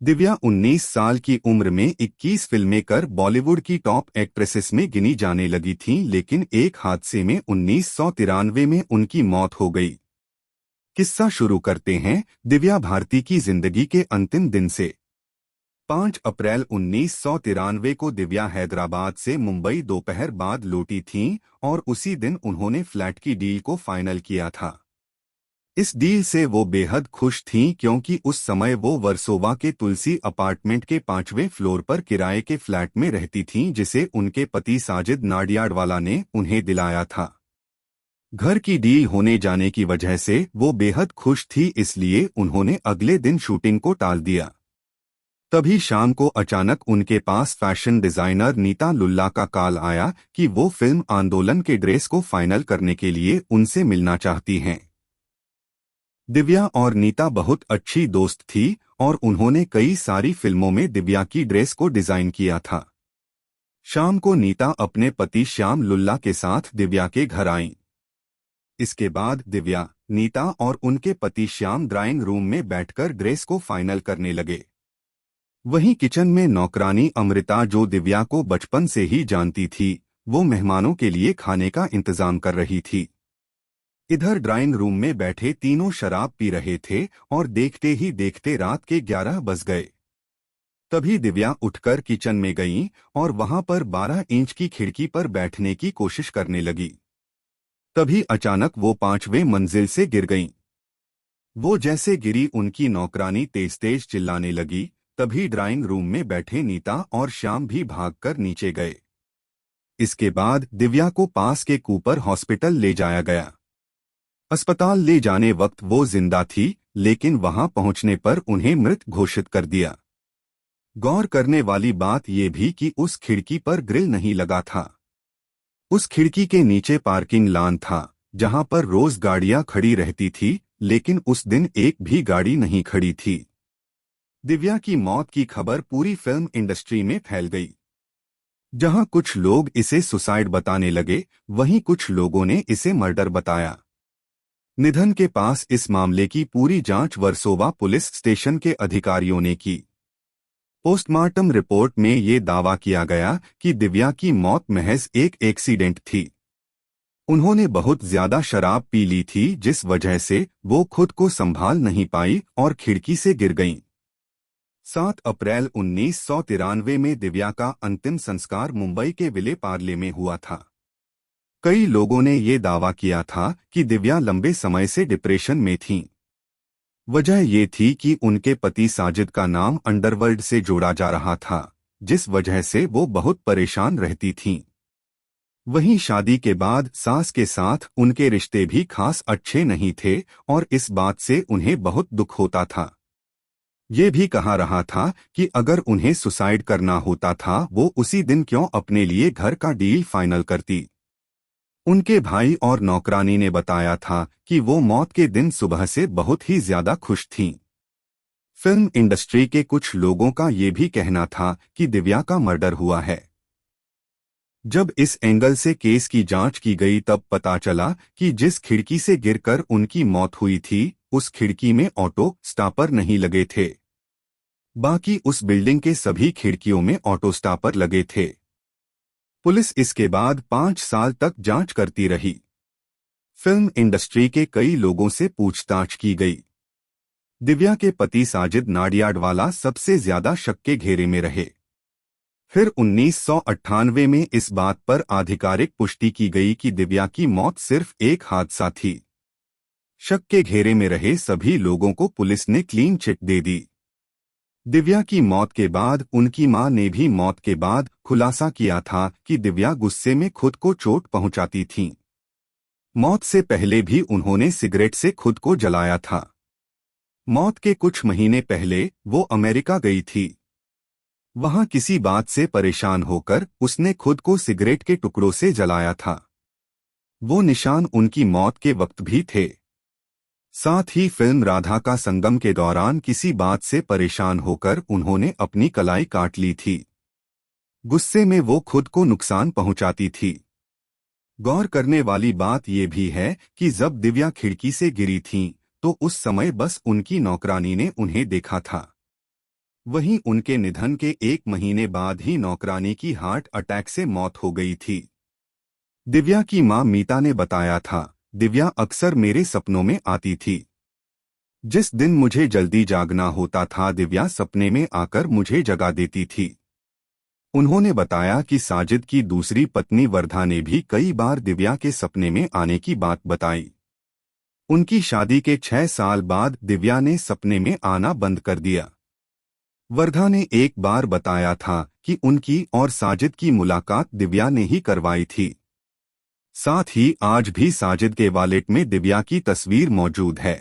दिव्या 19 साल की उम्र में 21 फिल्में कर बॉलीवुड की टॉप एक्ट्रेसेस में गिनी जाने लगी थीं, लेकिन एक हादसे में 1993 में उनकी मौत हो गई। किस्सा शुरू करते हैं दिव्या भारती की जिंदगी के अंतिम दिन से। 5 अप्रैल 1993 को दिव्या हैदराबाद से मुंबई दोपहर बाद लौटी थीं और उसी दिन उन्होंने फ्लैट की डील को फाइनल किया था। इस डील से वो बेहद खुश थीं क्योंकि उस समय वो वर्सोवा के तुलसी अपार्टमेंट के 5वें फ्लोर पर किराए के फ्लैट में रहती थीं, जिसे उनके पति साजिद नाडियाडवाला ने उन्हें दिलाया था। घर की डील होने जाने की वजह से वो बेहद खुश थी, इसलिए उन्होंने अगले दिन शूटिंग को टाल दिया। तभी शाम को अचानक उनके पास फैशन डिजाइनर नीता लुल्ला का कॉल आया कि वो फिल्म आंदोलन के ड्रेस को फाइनल करने के लिए उनसे मिलना चाहती हैं। दिव्या और नीता बहुत अच्छी दोस्त थी और उन्होंने कई सारी फिल्मों में दिव्या की ड्रेस को डिजाइन किया था। शाम को नीता अपने पति श्याम लुल्ला के साथ दिव्या के घर आईं। इसके बाद दिव्या, नीता और उनके पति श्याम ड्राइंग रूम में बैठकर ड्रेस को फाइनल करने लगे। वहीं किचन में नौकरानी अमृता, जो दिव्या को बचपन से ही जानती थी, वो मेहमानों के लिए खाने का इंतजाम कर रही थी। इधर ड्राइंग रूम में बैठे तीनों शराब पी रहे थे और देखते ही देखते रात के 11 बज गए। तभी दिव्या उठकर किचन में गईं और वहां पर 12 इंच की खिड़की पर बैठने की कोशिश करने लगी। तभी अचानक वो 5वें मंजिल से गिर गईं। वो जैसे गिरी, उनकी नौकरानी तेज तेज चिल्लाने लगी। तभी ड्राइंग रूम में बैठे नीता और श्याम भी भागकर नीचे गए। इसके बाद दिव्या को पास के कूपर हॉस्पिटल ले जाया गया। अस्पताल ले जाने वक्त वो जिंदा थी, लेकिन वहां पहुंचने पर उन्हें मृत घोषित कर दिया। गौर करने वाली बात ये भी कि उस खिड़की पर ग्रिल नहीं लगा था। उस खिड़की के नीचे पार्किंग लॉन था, जहां पर रोज गाड़ियां खड़ी रहती थी, लेकिन उस दिन एक भी गाड़ी नहीं खड़ी थी। दिव्या की मौत की खबर पूरी फिल्म इंडस्ट्री में फैल गई। जहां कुछ लोग इसे सुसाइड बताने लगे, वहीं कुछ लोगों ने इसे मर्डर बताया। निधन के पास इस मामले की पूरी जांच वर्सोवा पुलिस स्टेशन के अधिकारियों ने की। पोस्टमार्टम रिपोर्ट में ये दावा किया गया कि दिव्या की मौत महज एक एक्सीडेंट थी। उन्होंने बहुत ज्यादा शराब पी ली थी, जिस वजह से वो खुद को संभाल नहीं पाई और खिड़की से गिर गईं। 7 अप्रैल 1993 में दिव्या का अंतिम संस्कार मुंबई के विले पार्ले में हुआ था। कई लोगों ने ये दावा किया था कि दिव्या लंबे समय से डिप्रेशन में थीं। वजह ये थी कि उनके पति साजिद का नाम अंडरवर्ल्ड से जोड़ा जा रहा था, जिस वजह से वो बहुत परेशान रहती थीं। वहीं शादी के बाद सास के साथ उनके रिश्ते भी खास अच्छे नहीं थे और इस बात से उन्हें बहुत दुख होता था। ये भी कहा रहा था कि अगर उन्हें सुसाइड करना होता था, वो उसी दिन क्यों अपने लिए घर का डील फाइनल करती। उनके भाई और नौकरानी ने बताया था कि वो मौत के दिन सुबह से बहुत ही ज्यादा खुश थीं। फिल्म इंडस्ट्री के कुछ लोगों का ये भी कहना था कि दिव्या का मर्डर हुआ है। जब इस एंगल से केस की जांच की गई, तब पता चला कि जिस खिड़की से गिरकर उनकी मौत हुई थी, उस खिड़की में ऑटो स्टॉपर नहीं लगे थे। बाकी उस बिल्डिंग के सभी खिड़कियों में ऑटो स्टॉपर लगे थे। पुलिस इसके बाद 5 साल तक जांच करती रही। फिल्म इंडस्ट्री के कई लोगों से पूछताछ की गई। दिव्या के पति साजिद नाडियाडवाला सबसे ज्यादा शक के घेरे में रहे। फिर 1998 में इस बात पर आधिकारिक पुष्टि की गई कि दिव्या की मौत सिर्फ एक हादसा थी। शक के घेरे में रहे सभी लोगों को पुलिस ने क्लीन चिट दे दी। दिव्या की मौत के बाद उनकी मां ने भी मौत के बाद खुलासा किया था कि दिव्या गुस्से में खुद को चोट पहुंचाती थीं। मौत से पहले भी उन्होंने सिगरेट से खुद को जलाया था। मौत के कुछ महीने पहले वो अमेरिका गई थी। वहां किसी बात से परेशान होकर उसने खुद को सिगरेट के टुकड़ों से जलाया था। वो निशान उनकी मौत के वक्त भी थे। साथ ही फिल्म राधा का संगम के दौरान किसी बात से परेशान होकर उन्होंने अपनी कलाई काट ली थी। गुस्से में वो खुद को नुकसान पहुंचाती थी। गौर करने वाली बात यह भी है कि जब दिव्या खिड़की से गिरी थीं, तो उस समय बस उनकी नौकरानी ने उन्हें देखा था। वहीं उनके निधन के 1 महीने बाद ही नौकरानी की हार्ट अटैक से मौत हो गई थी। दिव्या की मां मीता ने बताया था, दिव्या अक्सर मेरे सपनों में आती थी। जिस दिन मुझे जल्दी जागना होता था, दिव्या सपने में आकर मुझे जगा देती थी। उन्होंने बताया कि साजिद की दूसरी पत्नी वर्धा ने भी कई बार दिव्या के सपने में आने की बात बताई। उनकी शादी के 6 साल बाद दिव्या ने सपने में आना बंद कर दिया। वर्धा ने एक बार बताया था कि उनकी और साजिद की मुलाकात दिव्या ने ही करवाई थी। साथ ही आज भी साजिद के वॉलेट में दिव्या की तस्वीर मौजूद है।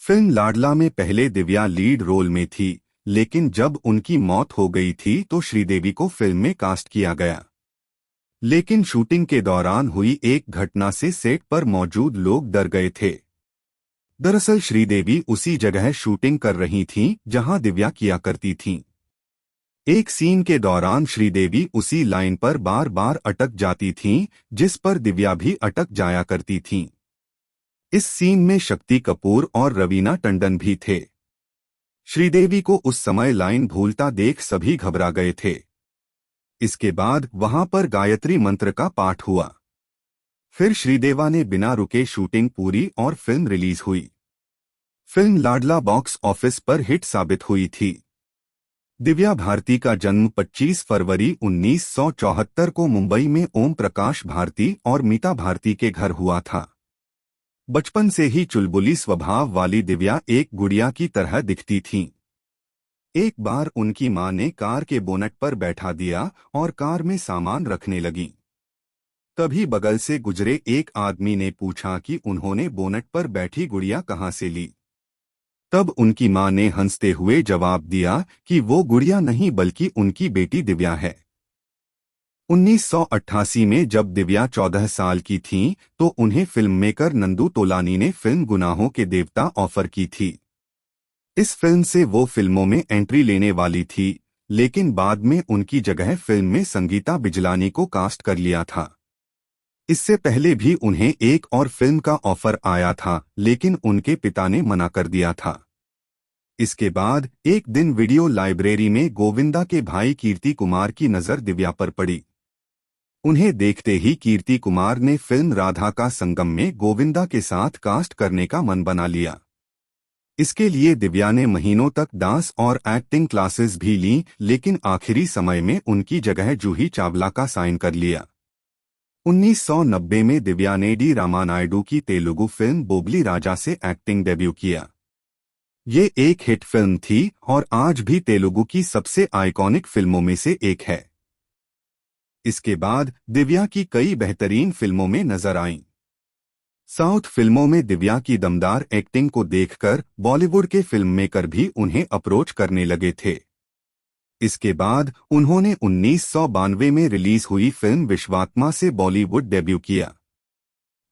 फिल्म लाडला में पहले दिव्या लीड रोल में थी, लेकिन जब उनकी मौत हो गई थी तो श्रीदेवी को फिल्म में कास्ट किया गया। लेकिन शूटिंग के दौरान हुई एक घटना से सेट पर मौजूद लोग डर गए थे। दरअसल श्रीदेवी उसी जगह शूटिंग कर रही थीं जहां दिव्या किया करती थीं। एक सीन के दौरान श्रीदेवी उसी लाइन पर बार बार अटक जाती थीं, जिस पर दिव्या भी अटक जाया करती थीं। इस सीन में शक्ति कपूर और रवीना टंडन भी थे। श्रीदेवी को उस समय लाइन भूलता देख सभी घबरा गए थे। इसके बाद वहां पर गायत्री मंत्र का पाठ हुआ। फिर श्रीदेवा ने बिना रुके शूटिंग पूरी और फिल्म रिलीज हुई। फिल्म लाडला बॉक्स ऑफिस पर हिट साबित हुई थी। दिव्या भारती का जन्म 25 फरवरी 1974 को मुंबई में ओम प्रकाश भारती और मीता भारती के घर हुआ था। बचपन से ही चुलबुली स्वभाव वाली दिव्या एक गुड़िया की तरह दिखती थीं। एक बार उनकी मां ने कार के बोनट पर बैठा दिया और कार में सामान रखने लगी। तभी बगल से गुजरे एक आदमी ने पूछा कि उन्होंने बोनट पर बैठी गुड़िया कहां से ली। तब उनकी मां ने हंसते हुए जवाब दिया कि वो गुड़िया नहीं बल्कि उनकी बेटी दिव्या है। 1988 में जब दिव्या 14 साल की थीं, तो उन्हें फिल्म मेकर नंदू तोलानी ने फिल्म गुनाहों के देवता ऑफर की थी। इस फिल्म से वो फिल्मों में एंट्री लेने वाली थी, लेकिन बाद में उनकी जगह फिल्म में संगीता बिजलानी को कास्ट कर लिया था। इससे पहले भी उन्हें एक और फिल्म का ऑफर आया था, लेकिन उनके पिता ने मना कर दिया था। इसके बाद एक दिन वीडियो लाइब्रेरी में गोविंदा के भाई कीर्ति कुमार की नज़र दिव्या पर पड़ी। उन्हें देखते ही कीर्ति कुमार ने फिल्म राधा का संगम में गोविंदा के साथ कास्ट करने का मन बना लिया। इसके लिए दिव्या ने महीनों तक डांस और एक्टिंग क्लासेस भी लीं, लेकिन आखिरी समय में उनकी जगह जूही चावला का साइन कर लिया। 1990 में दिव्या ने डी रामानायडू की तेलुगु फिल्म बोबली राजा से एक्टिंग डेब्यू किया। ये एक हिट फिल्म थी और आज भी तेलुगु की सबसे आइकॉनिक फिल्मों में से एक है। इसके बाद दिव्या की कई बेहतरीन फिल्मों में नजर आईं। साउथ फिल्मों में दिव्या की दमदार एक्टिंग को देखकर बॉलीवुड के फिल्म मेकर भी उन्हें अप्रोच करने लगे थे। इसके बाद उन्होंने 1992 में रिलीज हुई फिल्म विश्वात्मा से बॉलीवुड डेब्यू किया।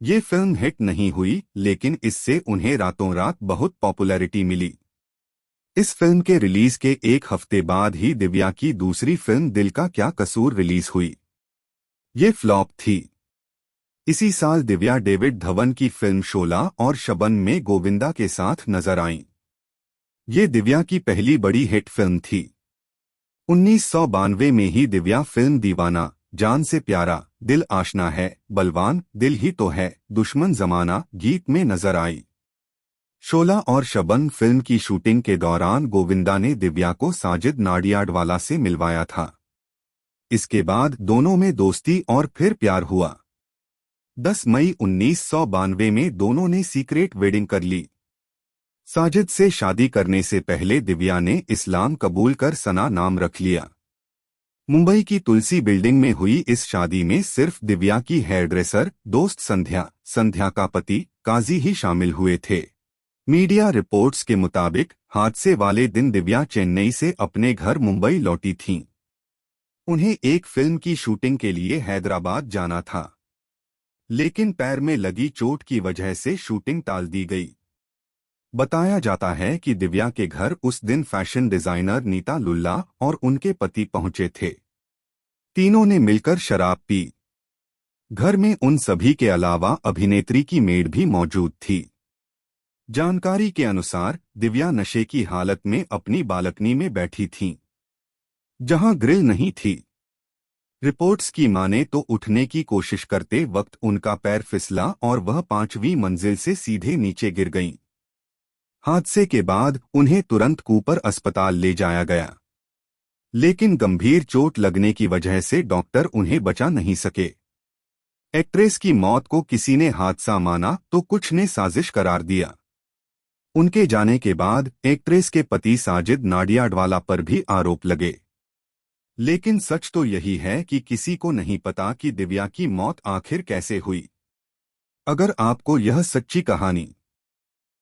ये फिल्म हिट नहीं हुई, लेकिन इससे उन्हें रातों रात बहुत पॉपुलैरिटी मिली। इस फिल्म के रिलीज के एक हफ्ते बाद ही दिव्या की दूसरी फिल्म दिल का क्या कसूर रिलीज हुई। ये फ्लॉप थी। इसी साल दिव्या डेविड धवन की फिल्म शोला और शबन में गोविंदा के साथ नजर आईं। ये दिव्या की पहली बड़ी हिट फिल्म थी। 1992 में ही दिव्या फिल्म दीवाना, जान से प्यारा, दिल आशना है, बलवान, दिल ही तो है, दुश्मन जमाना, गीत में नजर आई। शोला और शबन फिल्म की शूटिंग के दौरान गोविंदा ने दिव्या को साजिद नाडियाडवाला से मिलवाया था। इसके बाद दोनों में दोस्ती और फिर प्यार हुआ। 10 मई 1992 में दोनों ने सीक्रेट वेडिंग कर ली। साजिद से शादी करने से पहले दिव्या ने इस्लाम कबूल कर सना नाम रख लिया। मुंबई की तुलसी बिल्डिंग में हुई इस शादी में सिर्फ दिव्या की हेयरड्रेसर दोस्त संध्या का पति काजी ही शामिल हुए थे। मीडिया रिपोर्ट्स के मुताबिक हादसे वाले दिन दिव्या चेन्नई से अपने घर मुंबई लौटी थीं। उन्हें एक फिल्म की शूटिंग के लिए हैदराबाद जाना था, लेकिन पैर में लगी चोट की वजह से शूटिंग टाल दी गई। बताया जाता है कि दिव्या के घर उस दिन फैशन डिजाइनर नीता लुल्ला और उनके पति पहुंचे थे। तीनों ने मिलकर शराब पी। घर में उन सभी के अलावा अभिनेत्री की मेड भी मौजूद थी। जानकारी के अनुसार दिव्या नशे की हालत में अपनी बालकनी में बैठी थीं, जहां ग्रिल नहीं थी। रिपोर्ट्स की माने तो उठने की कोशिश करते वक्त उनका पैर फिसला और वह 5वीं मंजिल से सीधे नीचे गिर गईं। हादसे के बाद उन्हें तुरंत कूपर अस्पताल ले जाया गया, लेकिन गंभीर चोट लगने की वजह से डॉक्टर उन्हें बचा नहीं सके। एक्ट्रेस की मौत को किसी ने हादसा माना तो कुछ ने साजिश करार दिया। उनके जाने के बाद एक्ट्रेस के पति साजिद नाडियाडवाला पर भी आरोप लगे। लेकिन सच तो यही है कि किसी को नहीं पता कि दिव्या की मौत आखिर कैसे हुई। अगर आपको यह सच्ची कहानी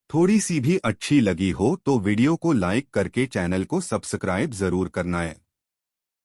थोड़ी सी भी अच्छी लगी हो तो वीडियो को लाइक करके चैनल को सब्सक्राइब जरूर करना है।